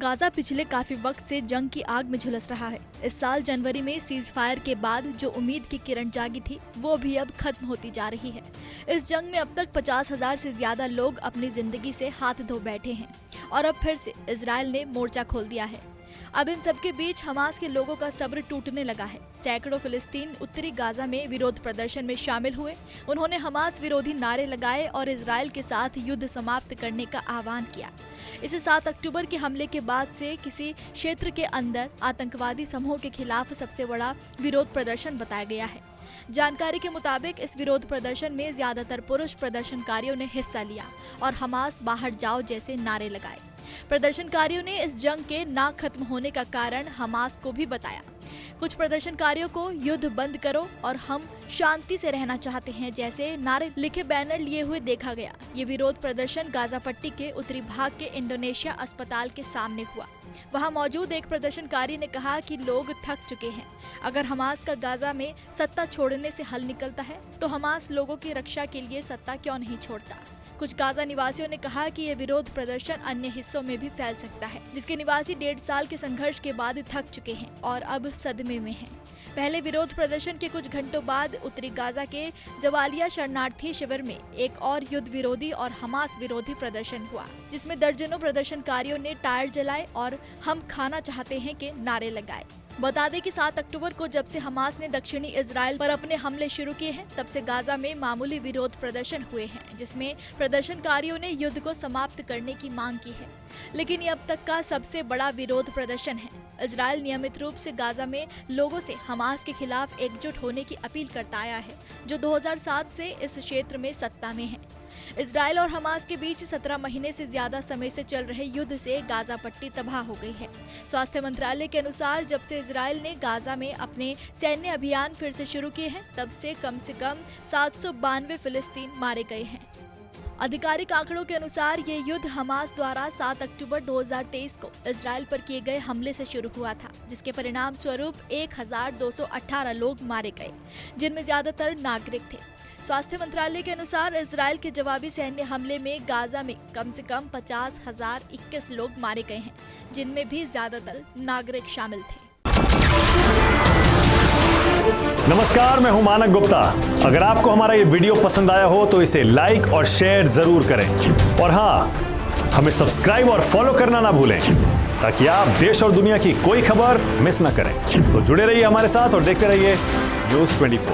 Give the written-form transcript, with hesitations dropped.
Gaza पिछले काफी वक्त से जंग की आग में झुलस रहा है। इस साल जनवरी में सीज फायर के बाद जो उम्मीद की किरण जागी थी वो भी अब खत्म होती जा रही है। इस जंग में अब तक 50,000 से ज्यादा लोग अपनी जिंदगी से हाथ धो बैठे हैं और अब फिर से इजराइल ने मोर्चा खोल दिया है। अब इन सबके बीच हमास के लोगों का सब्र टूटने लगा है। सैकड़ों फिलिस्तीन उत्तरी गाजा में विरोध प्रदर्शन में शामिल हुए। उन्होंने हमास विरोधी नारे लगाए और इजराइल के साथ युद्ध समाप्त करने का आह्वान किया। इसे 7 अक्टूबर के हमले के बाद से किसी क्षेत्र के अंदर आतंकवादी समूह के खिलाफ सबसे बड़ा विरोध प्रदर्शन बताया गया है। जानकारी के मुताबिक इस विरोध प्रदर्शन में ज्यादातर पुरुष प्रदर्शनकारियों ने हिस्सा लिया और हमास बाहर जाओ जैसे नारे लगाए। प्रदर्शनकारियों ने इस जंग के ना खत्म होने का कारण हमास को भी बताया। कुछ प्रदर्शनकारियों को युद्ध बंद करो और हम शांति से रहना चाहते हैं जैसे नारे लिखे बैनर लिए हुए देखा गया। ये विरोध प्रदर्शन गाजा पट्टी के उत्तरी भाग के इंडोनेशिया अस्पताल के सामने हुआ। वहां मौजूद एक प्रदर्शनकारी ने कहा कि लोग थक चुके हैं। अगर हमास का गाजा में सत्ता छोड़ने से हल निकलता है तो हमास लोगों की रक्षा के लिए सत्ता क्यों नहीं छोड़ता। कुछ गाजा निवासियों ने कहा कि ये विरोध प्रदर्शन अन्य हिस्सों में भी फैल सकता है, जिसके निवासी 1.5 साल के संघर्ष के बाद थक चुके हैं और अब सदमे में हैं। पहले विरोध प्रदर्शन के कुछ घंटों बाद उत्तरी गाजा के जवालिया शरणार्थी शिविर में एक और युद्ध विरोधी और हमास विरोधी प्रदर्शन हुआ, जिसमें दर्जनों प्रदर्शनकारियों ने टायर जलाए और हम खाना चाहते हैं के नारे लगाए। बता दें कि 7 अक्टूबर को जब से हमास ने दक्षिणी इजराइल पर अपने हमले शुरू किए हैं, तब से गाजा में मामूली विरोध प्रदर्शन हुए हैं, जिसमें प्रदर्शनकारियों ने युद्ध को समाप्त करने की मांग की है। लेकिन ये अब तक का सबसे बड़ा विरोध प्रदर्शन है। इजराइल नियमित रूप से गाजा में लोगों से हमास के खिलाफ एकजुट होने की अपील करता आया है, जो 2007 से इस क्षेत्र में सत्ता में है। इजराइल और हमास के बीच 17 महीने से ज्यादा समय से चल रहे युद्ध से गाजा पट्टी तबाह हो गई है। स्वास्थ्य मंत्रालय के अनुसार जब से इजराइल ने गाजा में अपने सैन्य अभियान फिर से शुरू किए हैं, तब से कम 792 फिलिस्तीन मारे गए हैं। आधिकारिक आंकड़ों के अनुसार ये युद्ध हमास द्वारा 7 अक्टूबर 2023 को इजराइल पर किए गए हमले से शुरू हुआ था, जिसके परिणाम स्वरूप 1218 लोग मारे गए, जिनमें ज्यादातर नागरिक थे। स्वास्थ्य मंत्रालय के अनुसार इजराइल के जवाबी सैन्य हमले में गाजा में कम से कम 50,021 लोग मारे गए हैं, जिनमें भी ज्यादातर नागरिक शामिल थे। नमस्कार, मैं हूं मानक गुप्ता। अगर आपको हमारा ये वीडियो पसंद आया हो तो इसे लाइक और शेयर जरूर करें और हाँ, हमें सब्सक्राइब और फॉलो करना ना भूलें ताकि आप देश और दुनिया की कोई खबर मिस ना करें। तो जुड़े रहिए हमारे साथ और देखते रहिए न्यूज़ 24।